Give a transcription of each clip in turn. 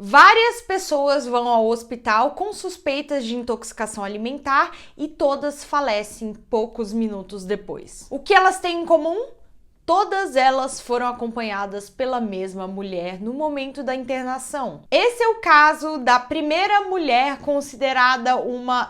Várias pessoas vão ao hospital com suspeitas de intoxicação alimentar e todas falecem poucos minutos depois. O que elas têm em comum? Todas elas foram acompanhadas pela mesma mulher no momento da internação. Esse é o caso da primeira mulher considerada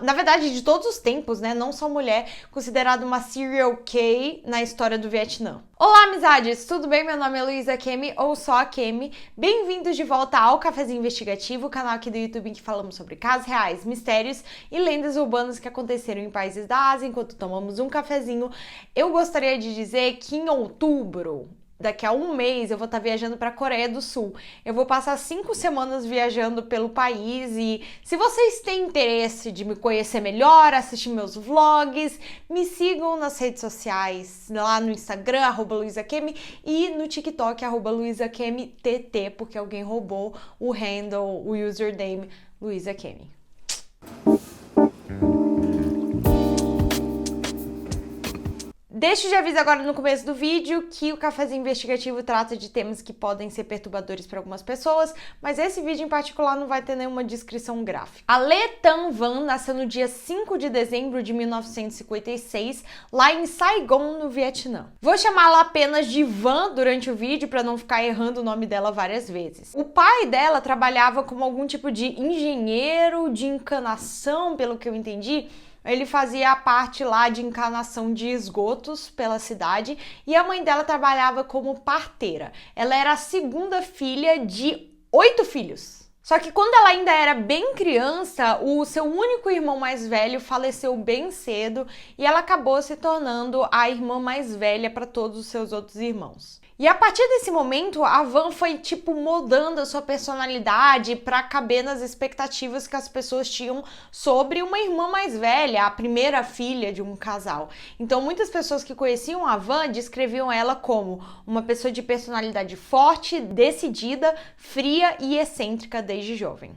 na verdade, de todos os tempos, né? Não só mulher, considerada uma serial killer na história do Vietnã. Olá, amizades! Tudo bem? Meu nome é Luísa Kemi, ou só a Kemi. Bem-vindos de volta ao Cafezinho Investigativo, o canal aqui do YouTube em que falamos sobre casos reais, mistérios e lendas urbanas que aconteceram em países da Ásia enquanto tomamos um cafezinho. Eu gostaria de dizer que em outubro, daqui a um mês, eu vou estar viajando para a Coreia do Sul. Eu vou passar 5 semanas viajando pelo país e se vocês têm interesse de me conhecer melhor, assistir meus vlogs, me sigam nas redes sociais, lá no Instagram, @LuisaKemi, e no TikTok, @LuisaKemiTT, porque alguém roubou o handle, o username LuisaKemi. Deixo de aviso agora no começo do vídeo que o Cafezinho Investigativo trata de temas que podem ser perturbadores para algumas pessoas, mas esse vídeo em particular não vai ter nenhuma descrição gráfica. A Le Tan Van nasceu no dia 5 de dezembro de 1956, lá em Saigon, no Vietnã. Vou chamá-la apenas de Van durante o vídeo para não ficar errando o nome dela várias vezes. O pai dela trabalhava como algum tipo de engenheiro de encanação, pelo que eu entendi. Ele fazia a parte lá de encanação de esgotos pela cidade e a mãe dela trabalhava como parteira. Ela era a segunda filha de 8 filhos. Só que quando ela ainda era bem criança, o seu único irmão mais velho faleceu bem cedo e ela acabou se tornando a irmã mais velha para todos os seus outros irmãos. E a partir desse momento, a Van foi moldando a sua personalidade para caber nas expectativas que as pessoas tinham sobre uma irmã mais velha, a primeira filha de um casal. Então, muitas pessoas que conheciam a Van descreviam ela como uma pessoa de personalidade forte, decidida, fria e excêntrica desde jovem.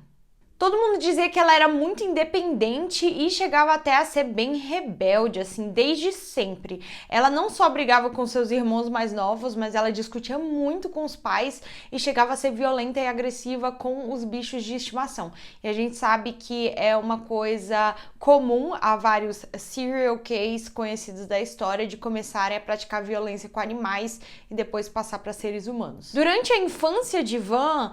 Todo mundo dizia que ela era muito independente e chegava até a ser bem rebelde, assim, desde sempre. Ela não só brigava com seus irmãos mais novos, mas ela discutia muito com os pais e chegava a ser violenta e agressiva com os bichos de estimação. E a gente sabe que é uma coisa comum a vários serial killers conhecidos da história de começarem a praticar violência com animais e depois passar para seres humanos. Durante a infância de Van,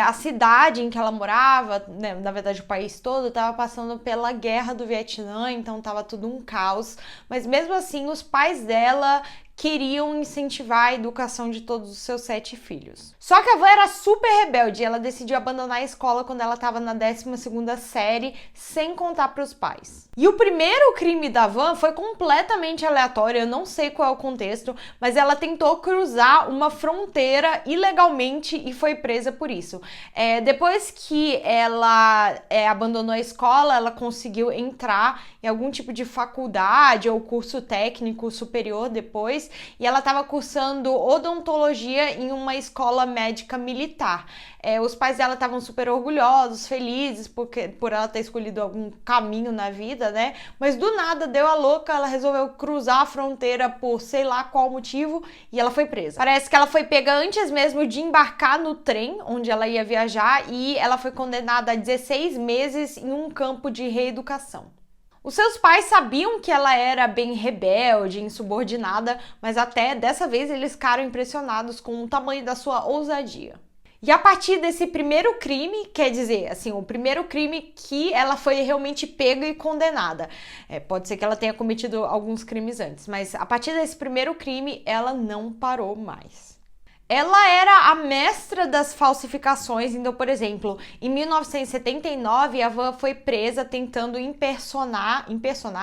a cidade em que ela morava, na verdade o país todo, estava passando pela guerra do Vietnã, então estava tudo um caos, mas mesmo assim os pais dela queriam incentivar a educação de todos os seus 7 filhos. Só que a Van era super rebelde, ela decidiu abandonar a escola quando ela estava na 12ª série, sem contar para os pais. E o primeiro crime da Van foi completamente aleatório, eu não sei qual é o contexto, mas ela tentou cruzar uma fronteira ilegalmente e foi presa por isso. Depois que ela abandonou a escola, ela conseguiu entrar em algum tipo de faculdade ou curso técnico superior depois, e ela estava cursando odontologia em uma escola médica militar. Os pais dela estavam super orgulhosos, felizes por ela ter escolhido algum caminho na vida, né? Mas do nada deu a louca, ela resolveu cruzar a fronteira por sei lá qual motivo e ela foi presa. Parece que ela foi pega antes mesmo de embarcar no trem onde ela ia viajar e ela foi condenada a 16 meses em um campo de reeducação. Os seus pais sabiam que ela era bem rebelde, insubordinada, mas até dessa vez eles ficaram impressionados com o tamanho da sua ousadia. E a partir desse primeiro crime, quer dizer, assim, o primeiro crime que ela foi realmente pega e condenada. Pode ser que ela tenha cometido alguns crimes antes, mas a partir desse primeiro crime, ela não parou mais. Ela era a mestra das falsificações, então, por exemplo, em 1979, a Van foi presa tentando impersonar,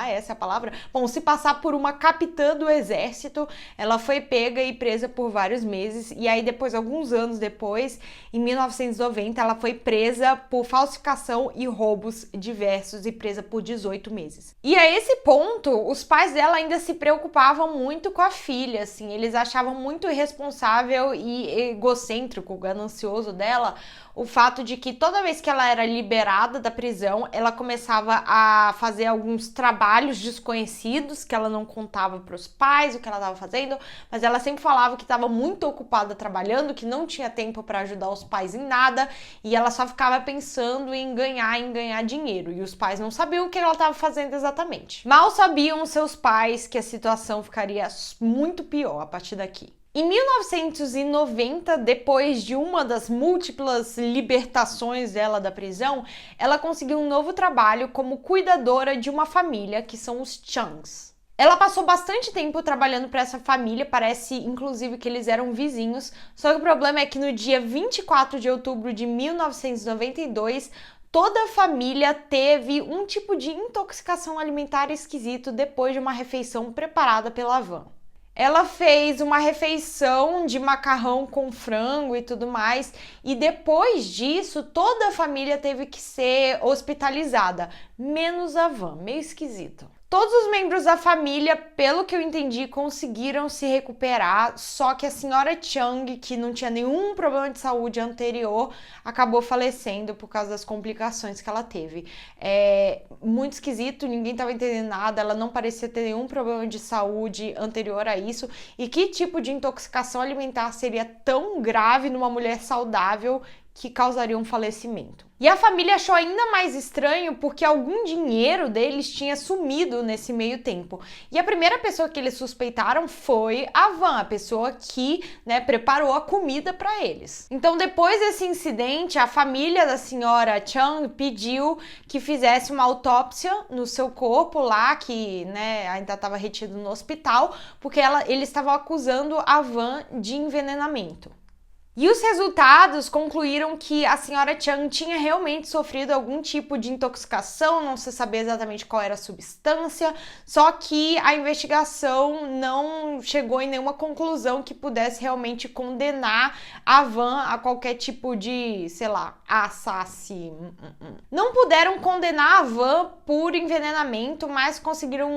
essa é a palavra? Bom, se passar por uma capitã do exército, ela foi pega e presa por vários meses, e aí depois, alguns anos depois, em 1990, ela foi presa por falsificação e roubos diversos e presa por 18 meses. E a esse ponto, os pais dela ainda se preocupavam muito com a filha, assim, eles achavam muito irresponsável insuportável e egocêntrico, ganancioso dela, o fato de que toda vez que ela era liberada da prisão, ela começava a fazer alguns trabalhos desconhecidos que ela não contava para os pais o que ela estava fazendo, mas ela sempre falava que estava muito ocupada trabalhando, que não tinha tempo para ajudar os pais em nada, e ela só ficava pensando em ganhar dinheiro, e os pais não sabiam o que ela estava fazendo exatamente. Mal sabiam seus pais que a situação ficaria muito pior a partir daqui. Em 1990, depois de uma das múltiplas libertações dela da prisão, ela conseguiu um novo trabalho como cuidadora de uma família, que são os Changs. Ela passou bastante tempo trabalhando para essa família, parece inclusive que eles eram vizinhos, só que o problema é que no dia 24 de outubro de 1992, toda a família teve um tipo de intoxicação alimentar esquisito depois de uma refeição preparada pela Van. Ela fez uma refeição de macarrão com frango e tudo mais, e depois disso toda a família teve que ser hospitalizada, menos a Van, meio esquisito. Todos os membros da família, pelo que eu entendi, conseguiram se recuperar, só que a senhora Chang, que não tinha nenhum problema de saúde anterior, acabou falecendo por causa das complicações que ela teve. É muito esquisito, ninguém estava entendendo nada, ela não parecia ter nenhum problema de saúde anterior a isso. E que tipo de intoxicação alimentar seria tão grave numa mulher saudável que causaria um falecimento? E a família achou ainda mais estranho porque algum dinheiro deles tinha sumido nesse meio tempo. E a primeira pessoa que eles suspeitaram foi a Van, a pessoa que, preparou a comida para eles. Então, depois desse incidente, a família da senhora Chang pediu que fizesse uma autópsia no seu corpo lá, que ainda estava retido no hospital, porque eles estavam acusando a Van de envenenamento. E os resultados concluíram que a senhora Chang tinha realmente sofrido algum tipo de intoxicação, não se sabia exatamente qual era a substância, só que a investigação não chegou em nenhuma conclusão que pudesse realmente condenar a Van a qualquer tipo de, assassino. Não puderam condenar a Van por envenenamento, mas conseguiram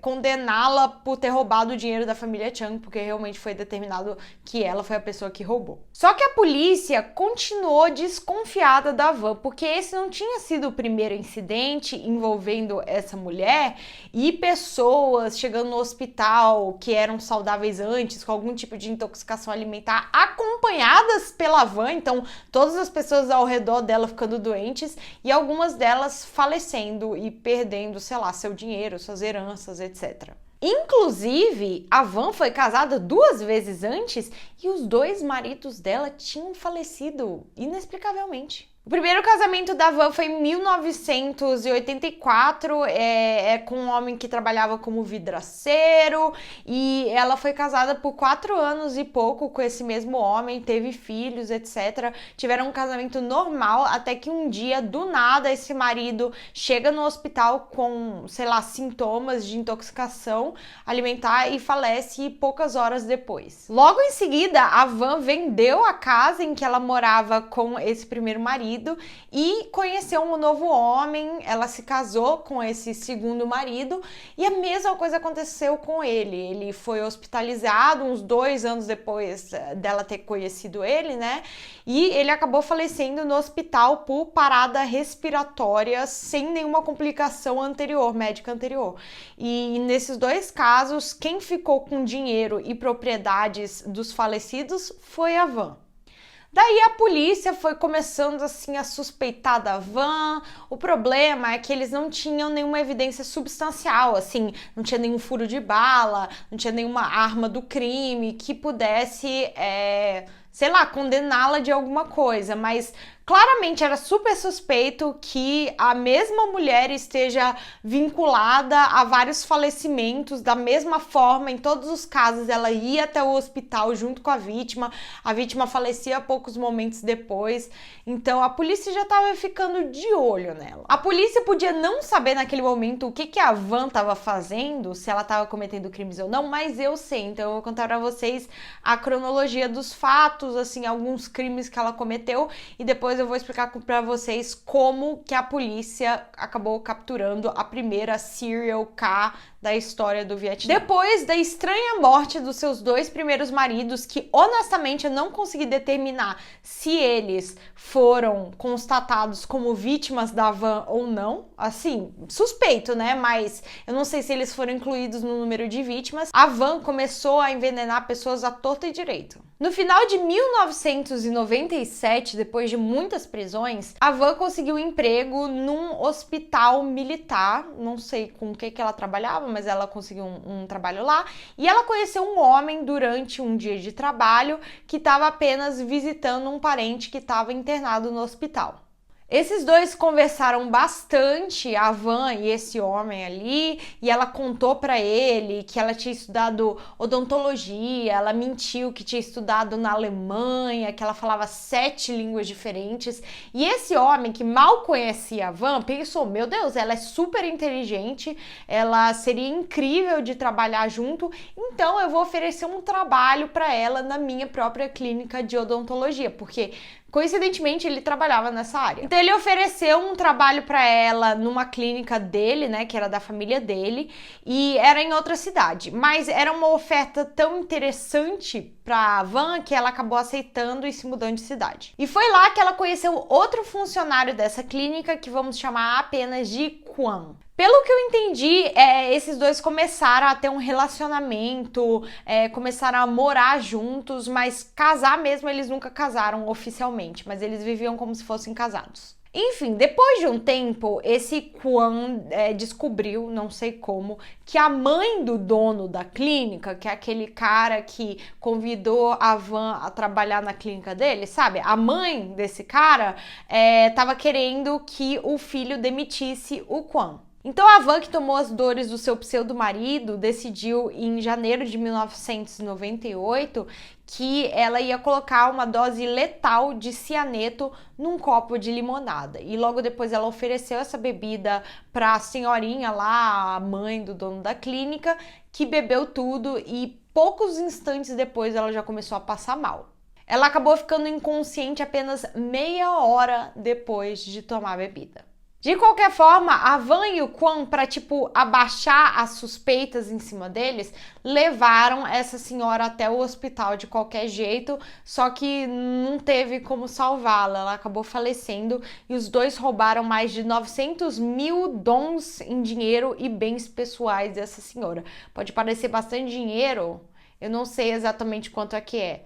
condená-la por ter roubado o dinheiro da família Chang, porque realmente foi determinado que ela foi a pessoa que roubou. Só que a polícia continuou desconfiada da Van, porque esse não tinha sido o primeiro incidente envolvendo essa mulher e pessoas chegando no hospital que eram saudáveis antes, com algum tipo de intoxicação alimentar, acompanhadas pela Van, então todas as pessoas ao redor dela ficando doentes e algumas delas falecendo e perdendo, seu dinheiro, suas heranças, etc. Inclusive, a Van foi casada 2 vezes antes e os 2 maridos dela tinham falecido inexplicavelmente. O primeiro casamento da Van foi em 1984, com um homem que trabalhava como vidraceiro, e ela foi casada por 4 anos e pouco com esse mesmo homem, teve filhos, etc. Tiveram um casamento normal, até que um dia, do nada, esse marido chega no hospital com, sintomas de intoxicação alimentar e falece poucas horas depois. Logo em seguida, a Van vendeu a casa em que ela morava com esse primeiro marido e conheceu um novo homem, ela se casou com esse segundo marido e a mesma coisa aconteceu com ele. Ele foi hospitalizado uns 2 anos depois dela ter conhecido ele, e ele acabou falecendo no hospital por parada respiratória sem nenhuma complicação médica anterior. E nesses 2 casos, quem ficou com dinheiro e propriedades dos falecidos foi a Van. Daí a polícia foi começando a suspeitar da Van. O problema é que eles não tinham nenhuma evidência substancial, não tinha nenhum furo de bala, não tinha nenhuma arma do crime que pudesse, condená-la de alguma coisa, mas claramente era super suspeito que a mesma mulher esteja vinculada a vários falecimentos da mesma forma. Em todos os casos, ela ia até o hospital junto com a vítima falecia poucos momentos depois, então a polícia já estava ficando de olho nela. A polícia podia não saber naquele momento o que a Van estava fazendo, se ela estava cometendo crimes ou não, mas eu sei, então eu vou contar para vocês a cronologia dos fatos, alguns crimes que ela cometeu, e depois eu vou explicar para vocês como que a polícia acabou capturando a primeira serial K da história do Vietnã. Depois da estranha morte dos seus 2 primeiros maridos, que honestamente eu não consegui determinar se eles foram constatados como vítimas da van ou não, assim, suspeito, né? Mas eu não sei se eles foram incluídos no número de vítimas. A van começou a envenenar pessoas à torta e direito. No final de 1997, depois de muitas prisões, a Van conseguiu emprego num hospital militar. Não sei com o que ela trabalhava, mas ela conseguiu um trabalho lá. E ela conheceu um homem durante um dia de trabalho que estava apenas visitando um parente que estava internado no hospital. Esses dois conversaram bastante, a Van e esse homem ali, e ela contou pra ele que ela tinha estudado odontologia, ela mentiu que tinha estudado na Alemanha, que ela falava 7 línguas diferentes. E esse homem, que mal conhecia a Van, pensou, meu Deus, ela é super inteligente, ela seria incrível de trabalhar junto, então eu vou oferecer um trabalho pra ela na minha própria clínica de odontologia, porque coincidentemente, ele trabalhava nessa área. Então, ele ofereceu um trabalho para ela numa clínica dele, né, que era da família dele, e era em outra cidade. Mas era uma oferta tão interessante para a Van que ela acabou aceitando e se mudando de cidade. E foi lá que ela conheceu outro funcionário dessa clínica, que vamos chamar apenas de Quan. Pelo que eu entendi, esses dois começaram a ter um relacionamento, começaram a morar juntos, mas casar mesmo eles nunca casaram oficialmente, mas eles viviam como se fossem casados. Enfim, depois de um tempo, esse Quan descobriu, não sei como, que a mãe do dono da clínica, que é aquele cara que convidou a Van a trabalhar na clínica dele, sabe? A mãe desse cara estava querendo que o filho demitisse o Quan. Então a Van, que tomou as dores do seu pseudo-marido, decidiu em janeiro de 1998 que ela ia colocar uma dose letal de cianeto num copo de limonada. E logo depois ela ofereceu essa bebida para a senhorinha lá, a mãe do dono da clínica, que bebeu tudo e poucos instantes depois ela já começou a passar mal. Ela acabou ficando inconsciente apenas meia hora depois de tomar a bebida. De qualquer forma, a Van e o Quan, para abaixar as suspeitas em cima deles, levaram essa senhora até o hospital de qualquer jeito, só que não teve como salvá-la, ela acabou falecendo e os dois roubaram mais de 900 mil dons em dinheiro e bens pessoais dessa senhora. Pode parecer bastante dinheiro, eu não sei exatamente quanto é que é,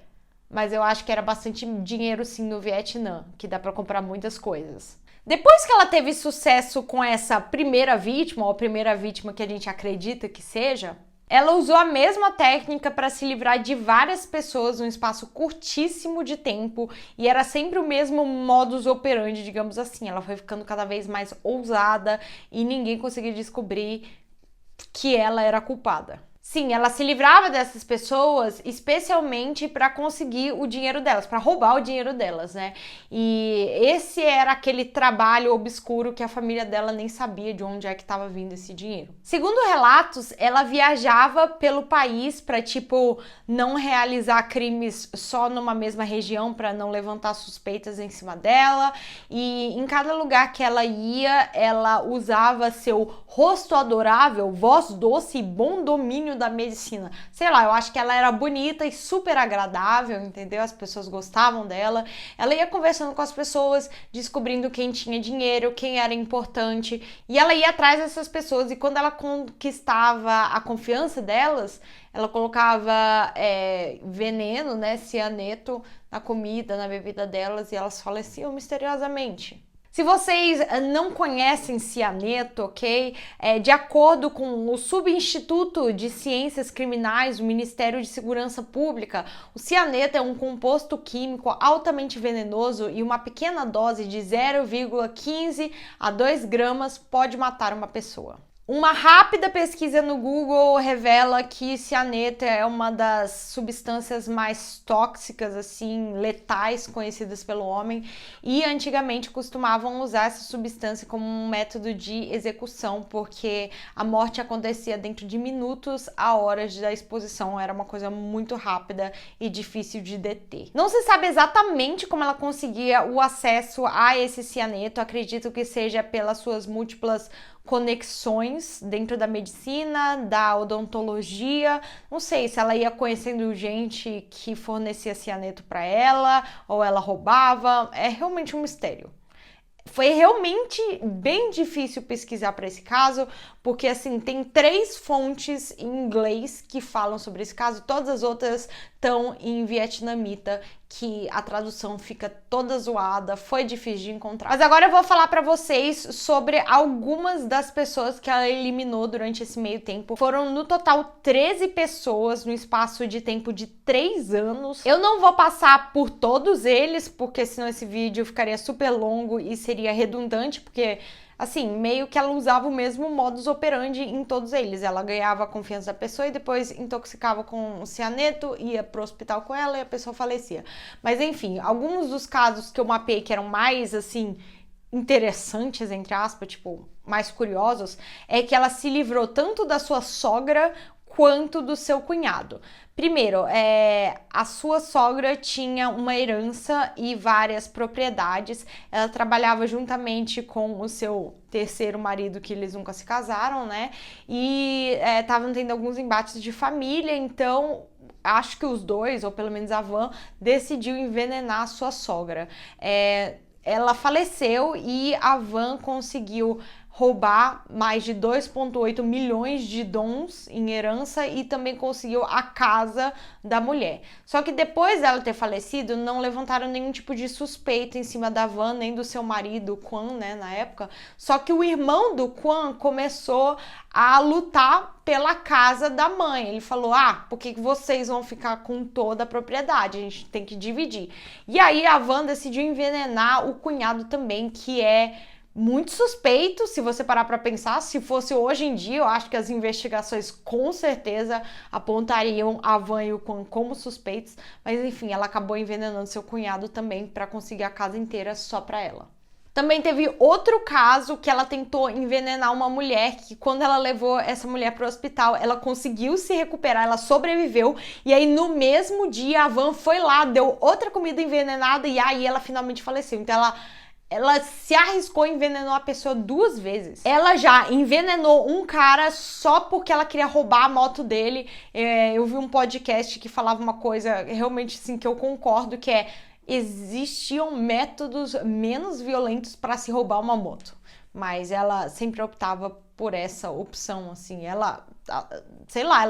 mas eu acho que era bastante dinheiro sim no Vietnã, que dá para comprar muitas coisas. Depois que ela teve sucesso com essa primeira vítima, ou a primeira vítima que a gente acredita que seja, ela usou a mesma técnica para se livrar de várias pessoas num espaço curtíssimo de tempo e era sempre o mesmo modus operandi, digamos assim. Ela foi ficando cada vez mais ousada e ninguém conseguia descobrir que ela era a culpada. Sim, ela se livrava dessas pessoas especialmente para conseguir o dinheiro delas, para roubar o dinheiro delas, né? E esse era aquele trabalho obscuro que a família dela nem sabia de onde é que estava vindo esse dinheiro. Segundo relatos, ela viajava pelo país para, não realizar crimes só numa mesma região para não levantar suspeitas em cima dela. E em cada lugar que ela ia, ela usava seu rosto adorável, voz doce e bom domínio da medicina. Sei lá, eu acho que ela era bonita e super agradável, entendeu? As pessoas gostavam dela. Ela ia conversando com as pessoas, descobrindo quem tinha dinheiro, quem era importante, e ela ia atrás dessas pessoas, e quando ela conquistava a confiança delas, ela colocava veneno, né, cianeto, na comida, na bebida delas, e elas faleciam misteriosamente. Se vocês não conhecem cianeto, ok? De acordo com o Subinstituto de Ciências Criminais do Ministério de Segurança Pública, o cianeto é um composto químico altamente venenoso e uma pequena dose de 0,15 a 2 gramas pode matar uma pessoa. Uma rápida pesquisa no Google revela que cianeto é uma das substâncias mais tóxicas, assim, letais, conhecidas pelo homem, e antigamente costumavam usar essa substância como um método de execução, porque a morte acontecia dentro de minutos a horas da exposição, era uma coisa muito rápida e difícil de deter. Não se sabe exatamente como ela conseguia o acesso a esse cianeto, acredito que seja pelas suas múltiplas conexões dentro da medicina, da odontologia. Não sei se ela ia conhecendo gente que fornecia cianeto para ela ou ela roubava. É realmente um mistério. Foi realmente bem difícil pesquisar para esse caso, porque assim, tem 3 fontes em inglês que falam sobre esse caso, todas as outras estão em vietnamita, que a tradução fica toda zoada, foi difícil de encontrar. Mas agora eu vou falar para vocês sobre algumas das pessoas que ela eliminou durante esse meio tempo. Foram no total 13 pessoas no espaço de tempo de 3 anos. Eu não vou passar por todos eles, porque senão esse vídeo ficaria super longo e seria redundante, porque assim, meio que ela usava o mesmo modus operandi em todos eles. Ela ganhava a confiança da pessoa e depois intoxicava com o cianeto, ia pro hospital com ela e a pessoa falecia. Mas enfim, alguns dos casos que eu mapeei que eram mais, assim, interessantes, entre aspas, tipo, mais curiosos, é que ela se livrou tanto da sua sogra quanto do seu cunhado. Primeiro, a sua sogra tinha uma herança e várias propriedades. Ela trabalhava juntamente com o seu terceiro marido, que eles nunca se casaram, né? E estavam tendo alguns embates de família, então acho que os dois, ou pelo menos a Van, decidiu envenenar a sua sogra. Ela faleceu e a Van conseguiu roubar mais de 2,8 milhões de dons em herança e também conseguiu a casa da mulher. Só que depois dela ter falecido, não levantaram nenhum tipo de suspeita em cima da Van, nem do seu marido, Quan, né, na época. Só que o irmão do Quan começou a lutar pela casa da mãe. Ele falou, por que vocês vão ficar com toda a propriedade? A gente tem que dividir. E aí a Van decidiu envenenar o cunhado também, que é muito suspeito, se você parar para pensar. Se fosse hoje em dia, eu acho que as investigações com certeza apontariam a Van e o Quan como suspeitos, mas enfim, ela acabou envenenando seu cunhado também para conseguir a casa inteira só para ela. Também teve outro caso que ela tentou envenenar uma mulher, que quando ela levou essa mulher para o hospital, ela conseguiu se recuperar, ela sobreviveu, e aí no mesmo dia a Van foi lá, deu outra comida envenenada e aí ela finalmente faleceu. Então ela se arriscou e envenenou a pessoa 2 vezes. Ela já envenenou um cara só porque ela queria roubar a moto dele. Eu vi um podcast que falava uma coisa realmente assim que eu concordo, que existiam métodos menos violentos para se roubar uma moto. Mas ela sempre optava por essa opção, assim, ela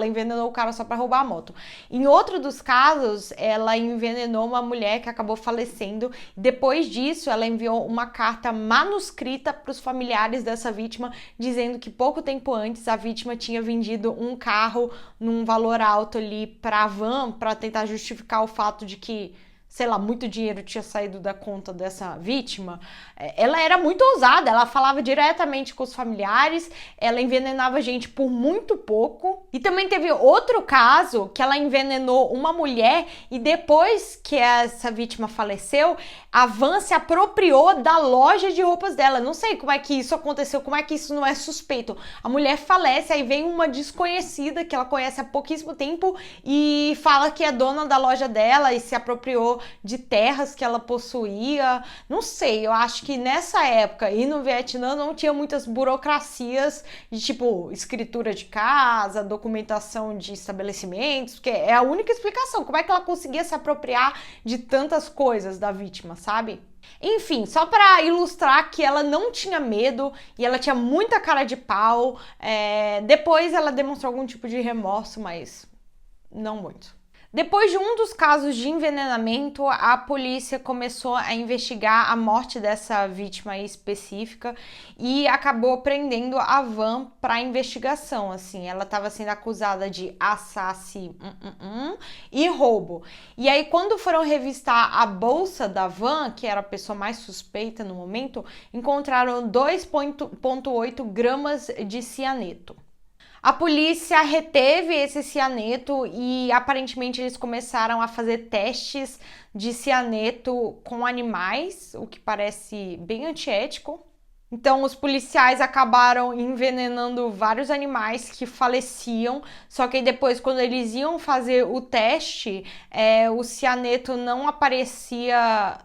envenenou o cara só para roubar a moto. Em outro dos casos, ela envenenou uma mulher que acabou falecendo. Depois disso, ela enviou uma carta manuscrita para os familiares dessa vítima, dizendo que pouco tempo antes a vítima tinha vendido um carro num valor alto ali para a Van, para tentar justificar o fato de que muito dinheiro tinha saído da conta dessa vítima. Ela era muito ousada, ela falava diretamente com os familiares, ela envenenava gente por muito pouco. E também teve outro caso que ela envenenou uma mulher e depois que essa vítima faleceu, a Van se apropriou da loja de roupas dela. Não sei como é que isso aconteceu, como é que isso não é suspeito. A mulher falece, aí vem uma desconhecida que ela conhece há pouquíssimo tempo e fala que é dona da loja dela e se apropriou de terras que ela possuía. Não sei, eu acho que nessa época e no Vietnã não tinha muitas burocracias de tipo escritura de casa, documentação de estabelecimentos, porque é a única explicação. Como é que ela conseguia se apropriar de tantas coisas da vítima, sabe? Enfim, só para ilustrar que ela não tinha medo e ela tinha muita cara de pau. Depois ela demonstrou algum tipo de remorso, mas não muito. Depois de um dos casos de envenenamento, a polícia começou a investigar a morte dessa vítima específica e acabou prendendo a Van para investigação. Assim, ela estava sendo acusada de assassinato e roubo. E aí, quando foram revistar a bolsa da Van, que era a pessoa mais suspeita no momento, encontraram 2,8 gramas de cianeto. A polícia reteve esse cianeto e aparentemente eles começaram a fazer testes de cianeto com animais, o que parece bem antiético. Então os policiais acabaram envenenando vários animais que faleciam, só que aí depois quando eles iam fazer o teste, o cianeto não aparecia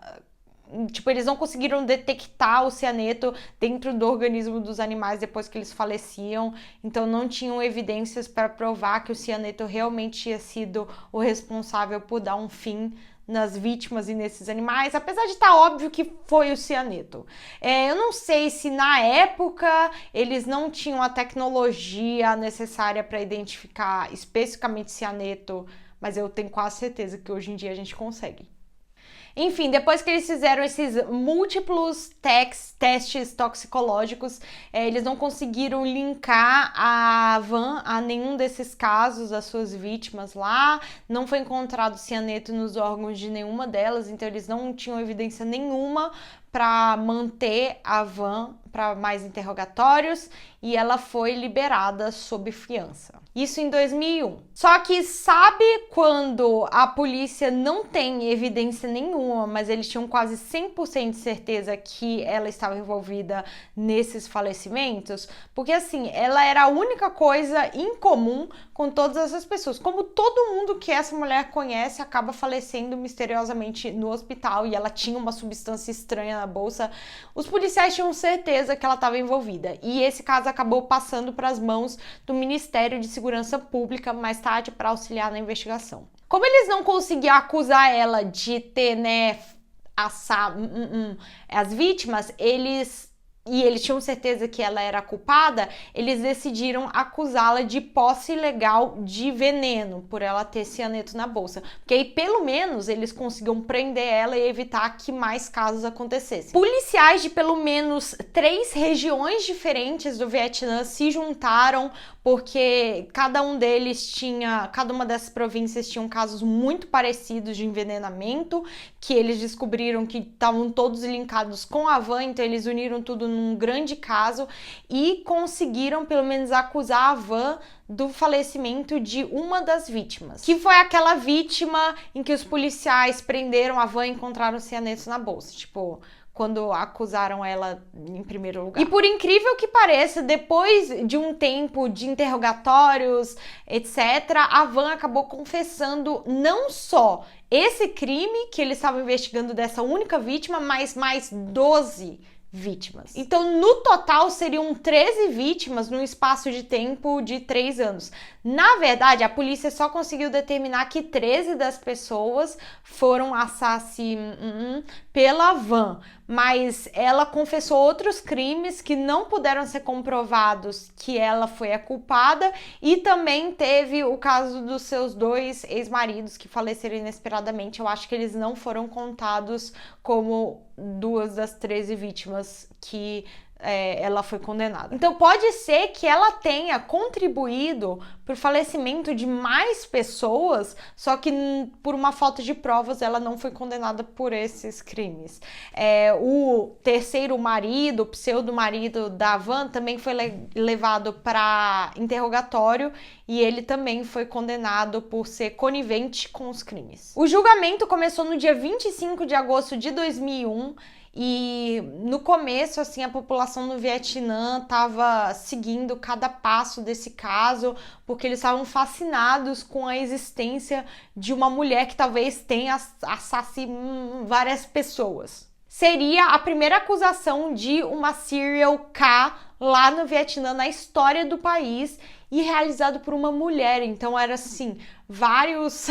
Tipo, eles não conseguiram detectar o cianeto dentro do organismo dos animais depois que eles faleciam, então não tinham evidências para provar que o cianeto realmente tinha sido o responsável por dar um fim nas vítimas e nesses animais, apesar de estar óbvio que foi o cianeto. Eu não sei se na época eles não tinham a tecnologia necessária para identificar especificamente cianeto, mas eu tenho quase certeza que hoje em dia a gente consegue. Enfim, depois que eles fizeram esses múltiplos testes toxicológicos, eles não conseguiram linkar a Van a nenhum desses casos, as suas vítimas lá. Não foi encontrado cianeto nos órgãos de nenhuma delas, então eles não tinham evidência nenhuma para manter a Van para mais interrogatórios e ela foi liberada sob fiança. Isso em 2001. Só que sabe quando a polícia não tem evidência nenhuma, mas eles tinham quase 100% de certeza que ela estava envolvida nesses falecimentos? Porque assim, ela era a única coisa em comum com todas essas pessoas. Como todo mundo que essa mulher conhece acaba falecendo misteriosamente no hospital e ela tinha uma substância estranha na bolsa, os policiais tinham certeza que ela estava envolvida. E esse caso acabou passando para as mãos do Ministério de Segurança Pública mais tarde para auxiliar na investigação. Como eles não conseguiam acusar ela de ter, as vítimas, eles tinham certeza que ela era culpada, eles decidiram acusá-la de posse ilegal de veneno, por ela ter cianeto na bolsa. Porque aí, pelo menos, eles conseguiam prender ela e evitar que mais casos acontecessem. Policiais de pelo menos 3 regiões diferentes do Vietnã se juntaram, porque cada uma dessas províncias tinham casos muito parecidos de envenenamento, que eles descobriram que estavam todos linkados com a Van, então eles uniram tudo num grande caso e conseguiram pelo menos acusar a Van do falecimento de uma das vítimas, que foi aquela vítima em que os policiais prenderam a Van e encontraram cianeto na bolsa, tipo, quando acusaram ela em primeiro lugar. E por incrível que pareça, depois de um tempo de interrogatórios, etc., a Van acabou confessando não só esse crime que eles estavam investigando dessa única vítima, mas mais 12 vítimas. Então, no total, seriam 13 vítimas num espaço de tempo de 3 anos. Na verdade, a polícia só conseguiu determinar que 13 das pessoas foram assassinadas pela Van, mas ela confessou outros crimes que não puderam ser comprovados que ela foi a culpada, e também teve o caso dos seus 2 ex-maridos que faleceram inesperadamente. Eu acho que eles não foram contados como 2 das 13 vítimas que ela foi condenada. Então pode ser que ela tenha contribuído para o falecimento de mais pessoas, só que por uma falta de provas ela não foi condenada por esses crimes. O terceiro marido, o pseudo-marido da Van, também foi levado para interrogatório e ele também foi condenado por ser conivente com os crimes. O julgamento começou no dia 25 de agosto de 2001, e no começo, assim, a população no Vietnã estava seguindo cada passo desse caso, porque eles estavam fascinados com a existência de uma mulher que talvez tenha assassinado várias pessoas. Seria a primeira acusação de uma serial K lá no Vietnã, na história do país, e realizado por uma mulher. Então, era assim, vários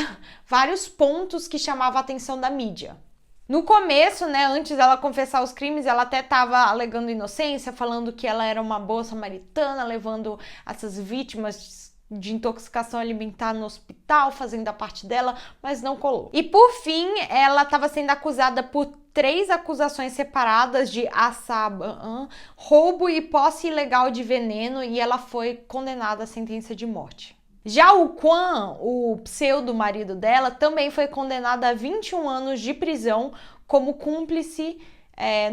pontos que chamavam a atenção da mídia. No começo, antes dela confessar os crimes, ela até estava alegando inocência, falando que ela era uma boa samaritana, levando essas vítimas de intoxicação alimentar no hospital, fazendo a parte dela, mas não colou. E por fim, ela estava sendo acusada por 3 acusações separadas de roubo e posse ilegal de veneno, e ela foi condenada à sentença de morte. Já o Quan, o pseudo-marido dela, também foi condenado a 21 anos de prisão como cúmplice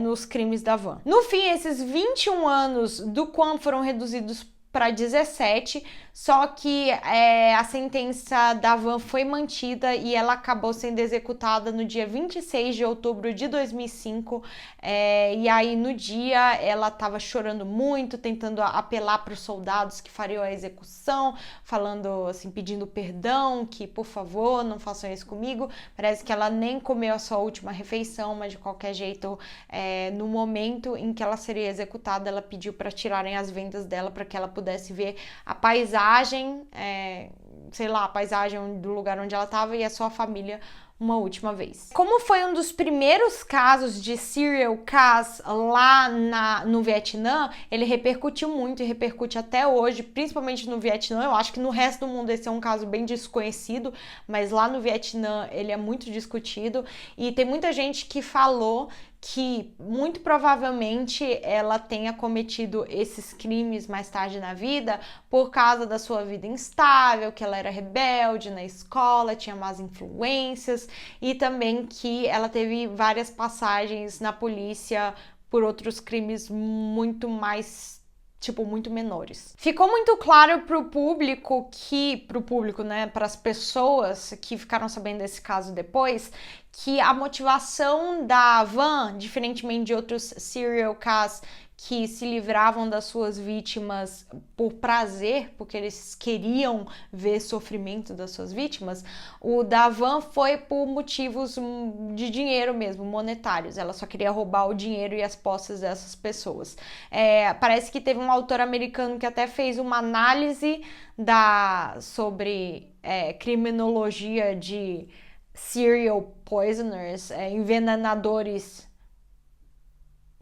nos crimes da Van. No fim, esses 21 anos do Quan foram reduzidos para 17, só que a sentença da Van foi mantida e ela acabou sendo executada no dia 26 de outubro de 2005, e aí no dia ela estava chorando muito, tentando apelar para os soldados que fariam a execução, falando assim, pedindo perdão, que por favor não façam isso comigo. Parece que ela nem comeu a sua última refeição, mas de qualquer jeito, no momento em que ela seria executada, ela pediu para tirarem as vendas dela para que ela pudesse ver a paisagem, a paisagem do lugar onde ela estava e a sua família uma última vez. Como foi um dos primeiros casos de serial cass lá no Vietnã, ele repercutiu muito e repercute até hoje, principalmente no Vietnã. Eu acho que no resto do mundo esse é um caso bem desconhecido, mas lá no Vietnã ele é muito discutido e tem muita gente que falou que muito provavelmente ela tenha cometido esses crimes mais tarde na vida por causa da sua vida instável, que ela era rebelde na escola, tinha más influências e também que ela teve várias passagens na polícia por outros crimes muito mais muito menores. Ficou muito claro pro público, né, para as pessoas que ficaram sabendo desse caso depois, que a motivação da Van, diferentemente de outros serial cass que se livravam das suas vítimas por prazer, porque eles queriam ver sofrimento das suas vítimas, o da Van foi por motivos de dinheiro mesmo, monetários. Ela só queria roubar o dinheiro e as posses dessas pessoas. Parece que teve um autor americano que até fez uma análise sobre criminologia de serial poisoners, envenenadores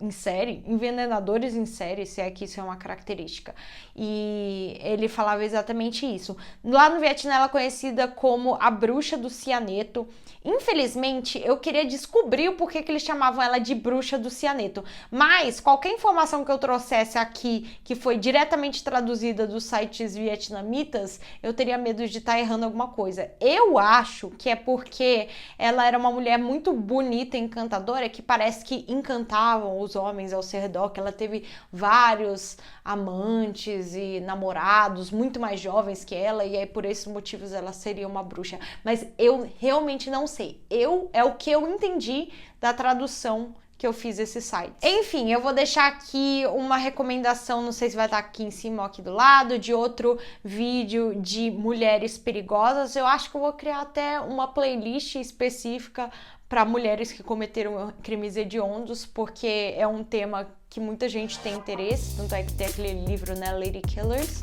em série, se é que isso é uma característica. E ele falava exatamente isso. Lá no Vietnã ela é conhecida como a bruxa do cianeto. Infelizmente, eu queria descobrir o porquê que eles chamavam ela de bruxa do cianeto. Mas qualquer informação que eu trouxesse aqui, que foi diretamente traduzida dos sites vietnamitas, eu teria medo de estar errando alguma coisa. Eu acho que é porque ela era uma mulher muito bonita e encantadora, que parece que encantavam os homens ao seu redor, que ela teve vários amantes e namorados muito mais jovens que ela, e aí por esses motivos ela seria uma bruxa. Mas eu realmente não sei. É o que eu entendi da tradução que eu fiz esse site. Enfim, eu vou deixar aqui uma recomendação, não sei se vai estar aqui em cima ou aqui do lado, de outro vídeo de mulheres perigosas. Eu acho que eu vou criar até uma playlist específica para mulheres que cometeram crimes hediondos, porque é um tema que muita gente tem interesse, tanto é que tem aquele livro, né, Lady Killers.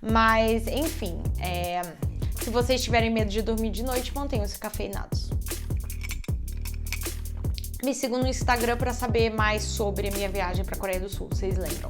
Mas, enfim, se vocês tiverem medo de dormir de noite, mantenham-se cafeinados. Me sigam no Instagram para saber mais sobre a minha viagem para a Coreia do Sul, vocês lembram?